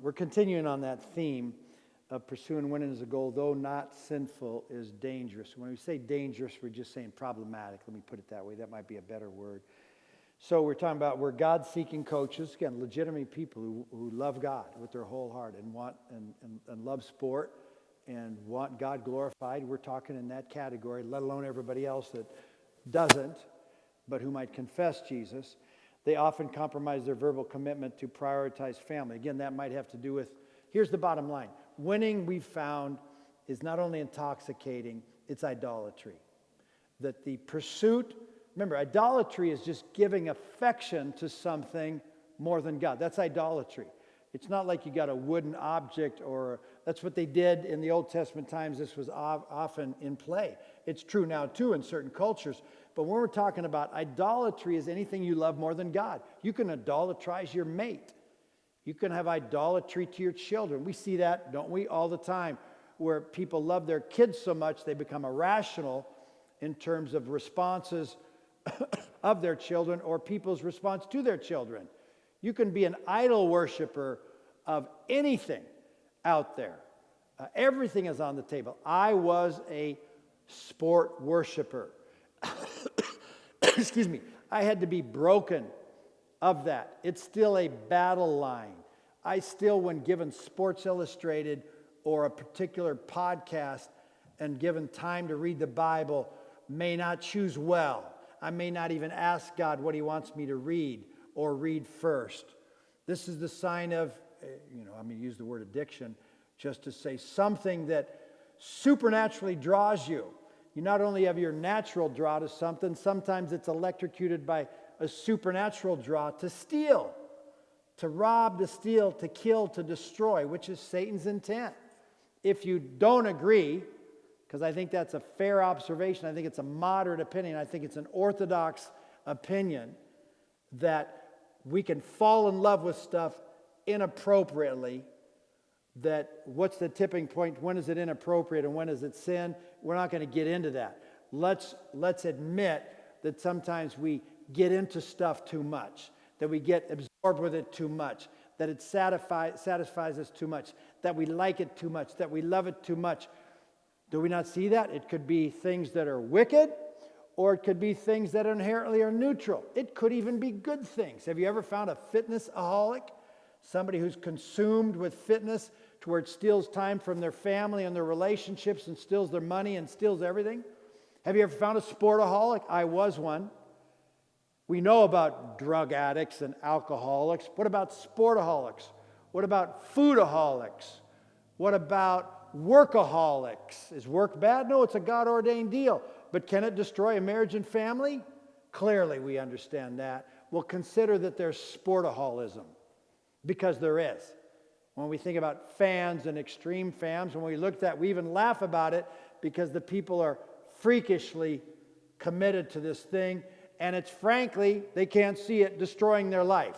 We're continuing on that theme of pursuing winning as a goal, though not sinful, is dangerous. When we say dangerous, we're just saying problematic. Let me put it that way. That might be a better word. So we're talking about we're God-seeking coaches, again, legitimate people who love God with their whole heart and want and love sport and want God glorified. We're talking in that category, let alone everybody else that doesn't, but who might confess Jesus. They often compromise their verbal commitment to prioritize family. Again, that might have to do with, here's the bottom line. Winning, we've found, is not only intoxicating, it's idolatry. That the pursuit, remember, idolatry is just giving affection to something more than God. That's idolatry. It's not like you got a wooden object or that's what they did in the Old Testament times. This was often in play. It's true now too in certain cultures. But when we're talking about idolatry is anything you love more than God. You can idolatrize your mate. You can have idolatry to your children. We see that, don't we, all the time, where people love their kids so much they become irrational in terms of responses of their children or people's response to their children. You can be an idol worshiper of anything out there. Everything is on the table. I was a sport worshiper. Excuse me. I had to be broken of that. It's still a battle line. I still, when given Sports Illustrated or a particular podcast and given time to read the Bible, may not choose well. I may not even ask God what he wants me to read or read first. This is the sign of, I'm going to use the word addiction just to say something that supernaturally draws you. You not only have your natural draw to something, sometimes it's electrocuted by a supernatural draw to steal, to rob, to steal, to kill, to destroy, which is Satan's intent. If you don't agree, because I think that's a fair observation, I think it's a moderate opinion, I think it's an orthodox opinion, that we can fall in love with stuff inappropriately, that what's the tipping point, when is it inappropriate and when is it sin? We're not going to get into that. Let's admit that sometimes we get into stuff too much, that we get absorbed with it too much, that it satisfies us too much, that we like it too much, that we love it too much. Do we not see that? It could be things that are wicked, or it could be things that inherently are neutral. It could even be good things. Have you ever found a fitness-aholic? Somebody who's consumed with fitness to where it steals time from their family and their relationships and steals their money and steals everything? Have you ever found a sportaholic? I was one. We know about drug addicts and alcoholics. What about sportaholics? What about foodaholics? What about workaholics? Is work bad? No, it's a God-ordained deal. But can it destroy a marriage and family? Clearly we understand that. Well, consider that there's sportaholism, because there is. When we think about fans and extreme fans, when we look at that, we even laugh about it because the people are freakishly committed to this thing, and it's frankly, they can't see it destroying their life.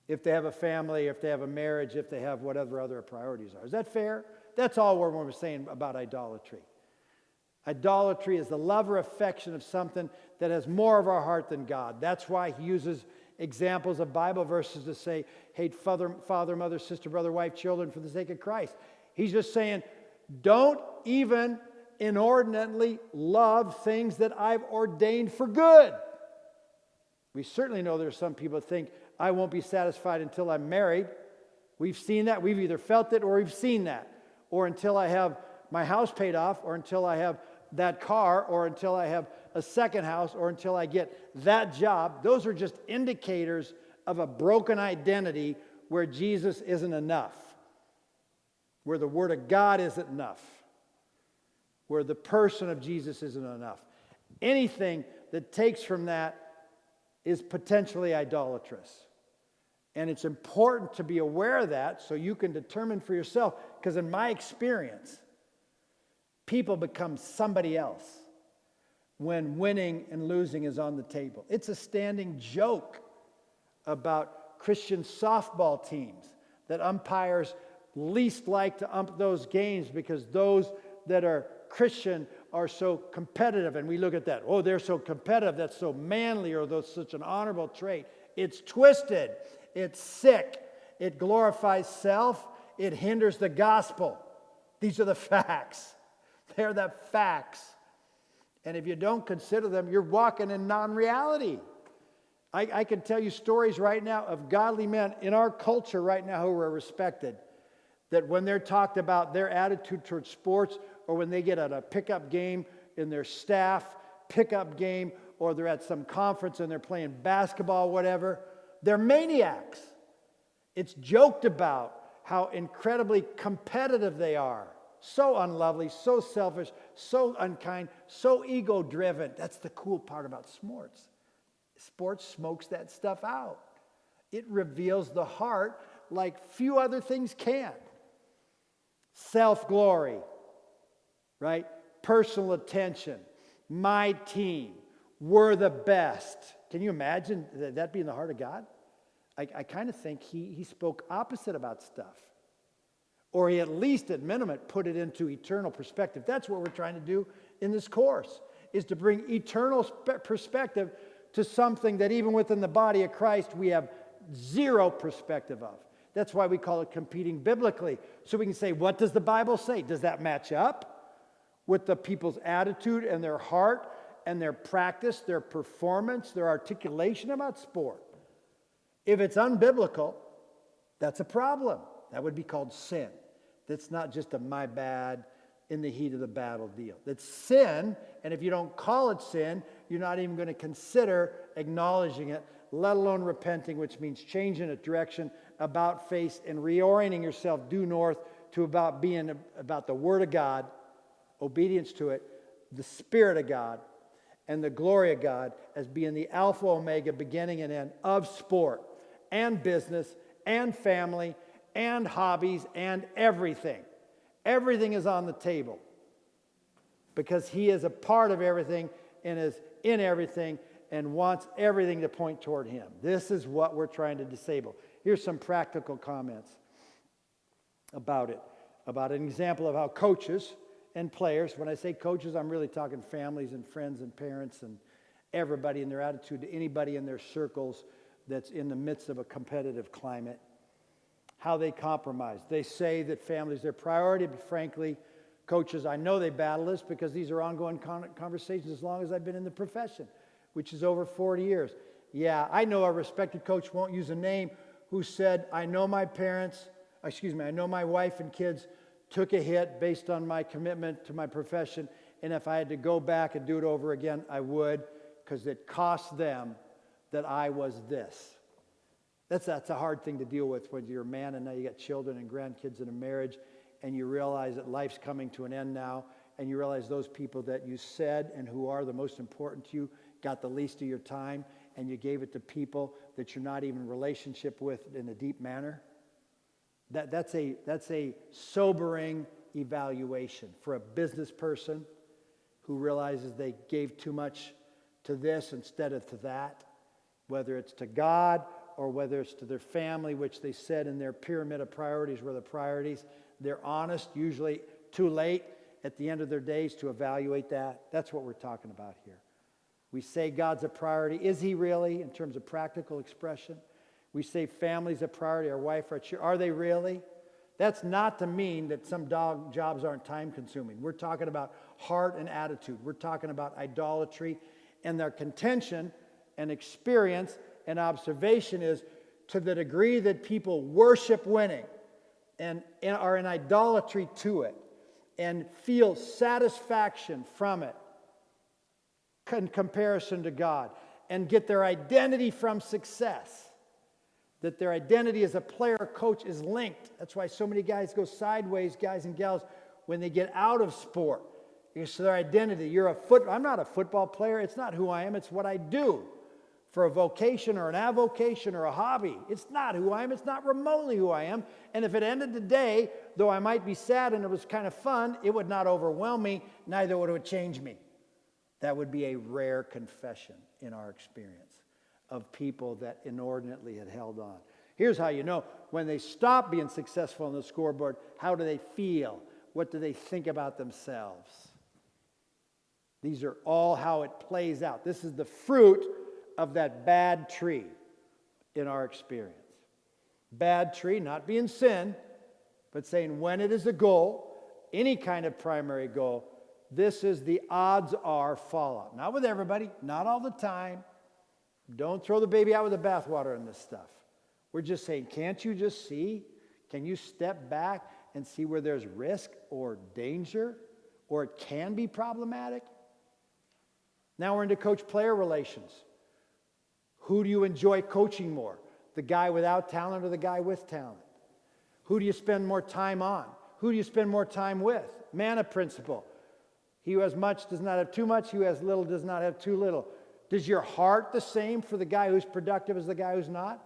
If they have a family, if they have a marriage, if they have whatever other priorities are. Is that fair? That's all we're saying about idolatry. Idolatry is the love or affection of something that has more of our heart than God. That's why he uses examples of Bible verses to say, hate father, mother, sister, brother, wife, children for the sake of Christ. He's just saying, don't even inordinately love things that I've ordained for good. We certainly know there's some people that think, I won't be satisfied until I'm married. We've seen that. We've either felt it or we've seen that. Or until I have my house paid off, or until I have that car, or until I have a second house, or until I get that job. Those are just indicators of a broken identity where Jesus isn't enough, where the Word of God isn't enough, where the person of Jesus isn't enough. Anything that takes from that is potentially idolatrous. And it's important to be aware of that so you can determine for yourself, because in my experience, people become somebody else when winning and losing is on the table. It's a standing joke about Christian softball teams that umpires least like to ump those games because those that are Christian are so competitive. And we look at that. Oh, they're so competitive. That's so manly, or that's such an honorable trait. It's twisted. It's sick. It glorifies self. It hinders the gospel. These are the facts. They're the facts. And if you don't consider them, you're walking in non-reality. I can tell you stories right now of godly men in our culture right now who are respected, that when they're talked about their attitude towards sports, or when they get at a pickup game in their staff pickup game, or they're at some conference and they're playing basketball, whatever, they're maniacs. It's joked about how incredibly competitive they are. So unlovely, so selfish, so unkind, so ego-driven. That's the cool part about sports. Sports smokes that stuff out. It reveals the heart like few other things can. Self-glory, right? Personal attention, my team, we're the best. Can you imagine that being the heart of God? I kind of think he spoke opposite about stuff. Or he at least at minimum put it into eternal perspective. That's what we're trying to do in this course, is to bring eternal perspective to something that even within the body of Christ we have zero perspective of. That's why we call it competing biblically. So we can say, what does the Bible say? Does that match up with the people's attitude and their heart and their practice, their performance, their articulation about sport? If it's unbiblical, that's a problem. That would be called sin. That's not just a my bad in the heat of the battle deal. That's sin, and if you don't call it sin, you're not even going to consider acknowledging it, let alone repenting, which means changing a direction, about face, and reorienting yourself due north to about being about the Word of God, obedience to it, the Spirit of God, and the glory of God as being the Alpha, Omega, beginning and end of sport and business and family and hobbies and everything. Everything is on the table because he is a part of everything and is in everything and wants everything to point toward him. This is what we're trying to disable. Here's some practical comments about it. About an example of how coaches and players, when I say coaches, I'm really talking families and friends and parents and everybody in their attitude to anybody in their circles that's in the midst of a competitive climate. How they compromise. They say that family is their priority, but frankly, coaches, I know they battle this because these are ongoing conversations as long as I've been in the profession, which is over 40 years. Yeah, I know a respected coach, won't use a name, who said, I know my wife and kids took a hit based on my commitment to my profession, and if I had to go back and do it over again, I would, because it cost them that I was this. That's a hard thing to deal with when you're a man and now you got children and grandkids and a marriage, and you realize that life's coming to an end now, and you realize those people that you said and who are the most important to you got the least of your time, and you gave it to people that you're not even in relationship with in a deep manner. That's a sobering evaluation for a business person who realizes they gave too much to this instead of to that, whether it's to God or whether it's to their family, which they said in their pyramid of priorities were the priorities. They're honest, usually too late at the end of their days to evaluate that. That's what we're talking about here. We say God's a priority. Is he really in terms of practical expression? We say family's a priority, our wife, our children. Are they really? That's not to mean that some jobs aren't time-consuming. We're talking about heart and attitude. We're talking about idolatry, and their contention and experience and observation is to the degree that people worship winning and are in idolatry to it and feel satisfaction from it in comparison to God and get their identity from success, that their identity as a player or coach is linked. That's why so many guys go sideways, guys and gals, when they get out of sport. It's their identity. I'm not a football player. It's not who I am. It's what I do. For a vocation or an avocation or a hobby. It's not who I am. It's not remotely who I am. And if it ended today, though I might be sad and it was kind of fun, it would not overwhelm me, neither would it change me. That would be a rare confession in our experience of people that inordinately had held on. Here's how you know. When they stop being successful on the scoreboard, how do they feel? What do they think about themselves? These are all how it plays out. This is the fruit of that bad tree in our experience. bad tree, not being sin, but saying when it is a goal, any kind of primary goal, this is the odds are fallout. Not with everybody, not all the time. Don't throw the baby out with the bathwater in this stuff. We're just saying, can't you just see? Can you step back and see where there's risk or danger or it can be problematic? Now we're into coach-player relations. Who do you enjoy coaching more? The guy without talent or the guy with talent? Who do you spend more time on? Who do you spend more time with? Manna principle. He who has much does not have too much. He who has little does not have too little. Does your heart the same for the guy who's productive as the guy who's not?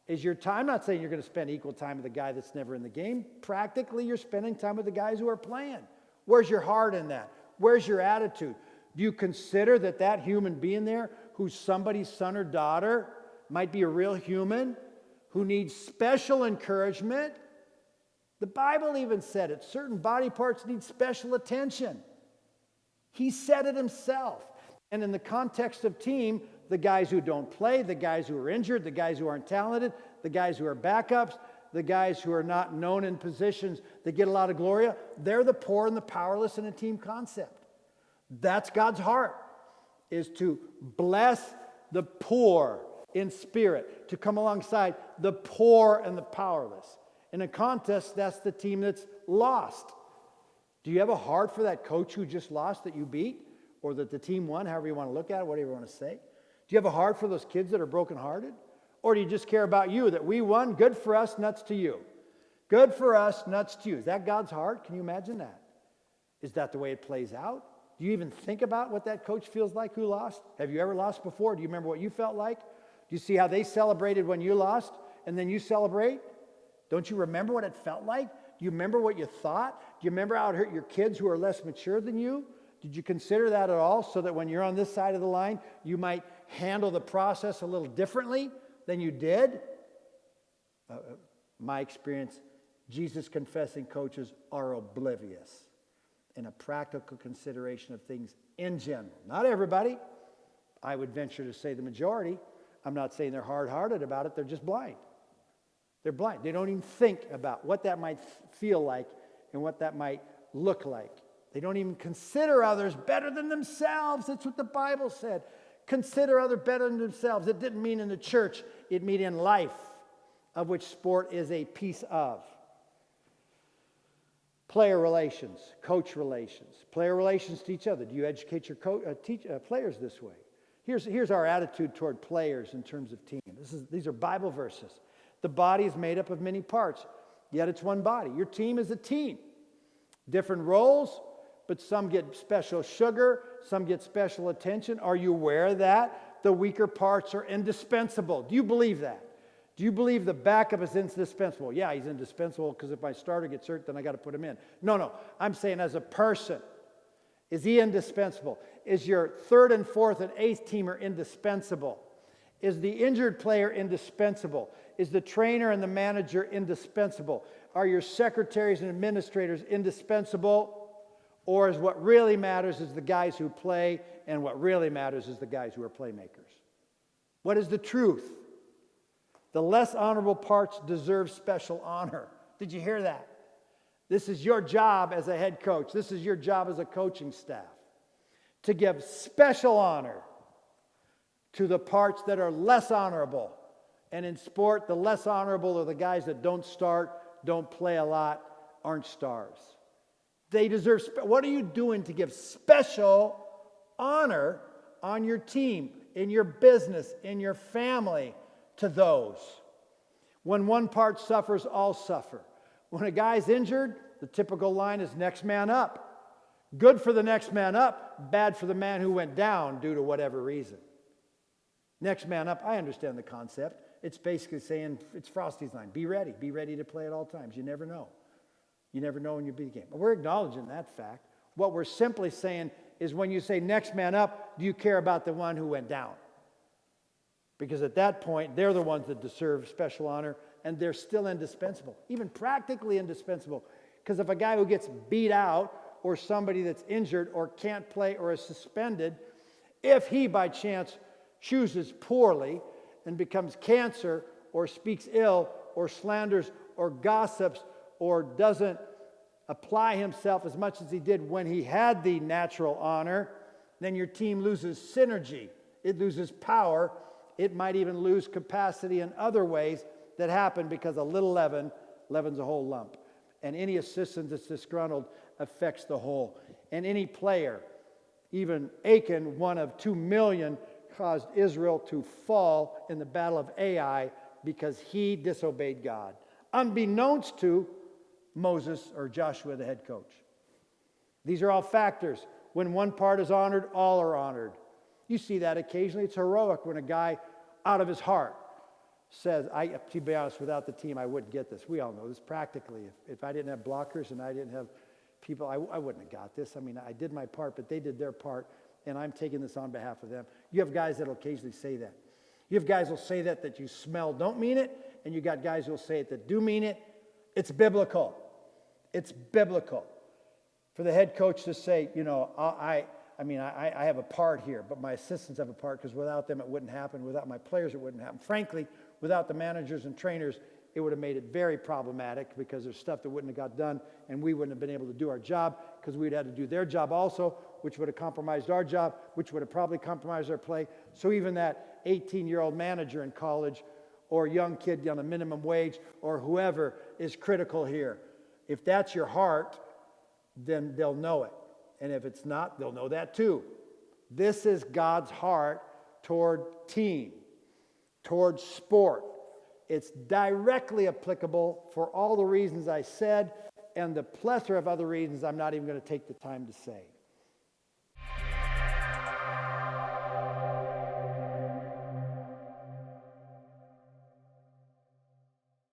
Is your time, I'm not saying you're going to spend equal time with the guy that's never in the game. Practically, you're spending time with the guys who are playing. Where's your heart in that? Where's your attitude? Do you consider that that human being there who's somebody's son or daughter might be a real human who needs special encouragement? The Bible even said it. Certain body parts need special attention. He said it himself. And in the context of team, the guys who don't play, the guys who are injured, the guys who aren't talented, the guys who are backups, the guys who are not known in positions that get a lot of glory, they're the poor and the powerless in a team concept. That's God's heart, is to bless the poor in spirit, to come alongside the poor and the powerless. In a contest, that's the team that's lost. Do you have a heart for that coach who just lost that you beat? Or that the team won, however you want to look at it, whatever you want to say? Do you have a heart for those kids that are brokenhearted? Or do you just care about you, that we won, good for us, nuts to you? Good for us, nuts to you. Is that God's heart? Can you imagine that? Is that the way it plays out? Do you even think about what that coach feels like who lost? Have you ever lost before? Do you remember what you felt like? Do you see how they celebrated when you lost and then you celebrate? Don't you remember what it felt like? Do you remember what you thought? Do you remember how it hurt your kids who are less mature than you? Did you consider that at all so that when you're on this side of the line, you might handle the process a little differently than you did? My experience, Jesus confessing coaches are oblivious in a practical consideration of things in general. Not everybody. I would venture to say the majority. I'm not saying they're hard-hearted about it. They're just blind. They're blind. They don't even think about what that might feel like and what that might look like. They don't even consider others better than themselves. That's what the Bible said. Consider others better than themselves. It didn't mean in the church. It meant in life, of which sport is a piece of. Player relations, coach relations. Player relations to each other. Do you educate your players this way? Here's our attitude toward players in terms of team. These are Bible verses. The body is made up of many parts, yet it's one body. Your team is a team. Different roles, but some get special sugar, some get special attention. Are you aware of that? The weaker parts are indispensable. Do you believe that? Do you believe the backup is indispensable? Yeah, he's indispensable because if my starter gets hurt, then I got to put him in. No. I'm saying as a person, is he indispensable? Is your third and fourth and eighth teamer indispensable? Is the injured player indispensable? Is the trainer and the manager indispensable? Are your secretaries and administrators indispensable? Or is what really matters is the guys who play, and what really matters is the guys who are playmakers? What is the truth? The less honorable parts deserve special honor. Did you hear that? This is your job as a head coach. This is your job as a coaching staff. To give special honor to the parts that are less honorable. And in sport, the less honorable are the guys that don't start, don't play a lot, aren't stars. They deserve, what are you doing to give special honor on your team, in your business, in your family, to those? When one part suffers, all suffer. When a guy's injured, the typical line is next man up. Good for the next man up, bad for the man who went down due to whatever reason. Next man up, I understand the concept. It's basically saying, it's Frosty's line, be ready to play at all times. You never know. You never know when you beat the game. But we're acknowledging that fact. What we're simply saying is when you say next man up, do you care about the one who went down? Because at that point, they're the ones that deserve special honor, and they're still indispensable, even practically indispensable. Because if a guy who gets beat out, or somebody that's injured, or can't play, or is suspended, if he by chance chooses poorly and becomes cancer or speaks ill, or slanders or gossips or doesn't apply himself as much as he did when he had the natural honor, then your team loses synergy. It loses power. It might even lose capacity in other ways that happen because a little leaven leavens a whole lump. And any assistant that's disgruntled affects the whole. And any player, even Achan, one of 2 million, caused Israel to fall in the battle of Ai because he disobeyed God, unbeknownst to Moses or Joshua, the head coach. These are all factors. When one part is honored, all are honored. You see that occasionally. It's heroic when a guy, out of his heart, says, to be honest, without the team, I wouldn't get this. We all know this practically. If I didn't have blockers and I didn't have people, I wouldn't have got this. I mean, I did my part, but they did their part, and I'm taking this on behalf of them. You have guys that will occasionally say that. You have guys who will say that you smell don't mean it, and you got guys who will say it that do mean it. It's biblical. It's biblical. For the head coach to say, I have a part here, but my assistants have a part because without them it wouldn't happen. Without my players it wouldn't happen. Frankly, without the managers and trainers, it would have made it very problematic because there's stuff that wouldn't have got done and we wouldn't have been able to do our job because we'd had to do their job also, which would have compromised our job, which would have probably compromised our play. So even that 18-year-old manager in college or young kid on a minimum wage or whoever is critical here. If that's your heart, then they'll know it. And if it's not, they'll know that too. This is God's heart toward team, toward sport. It's directly applicable for all the reasons I said and the plethora of other reasons I'm not even going to take the time to say.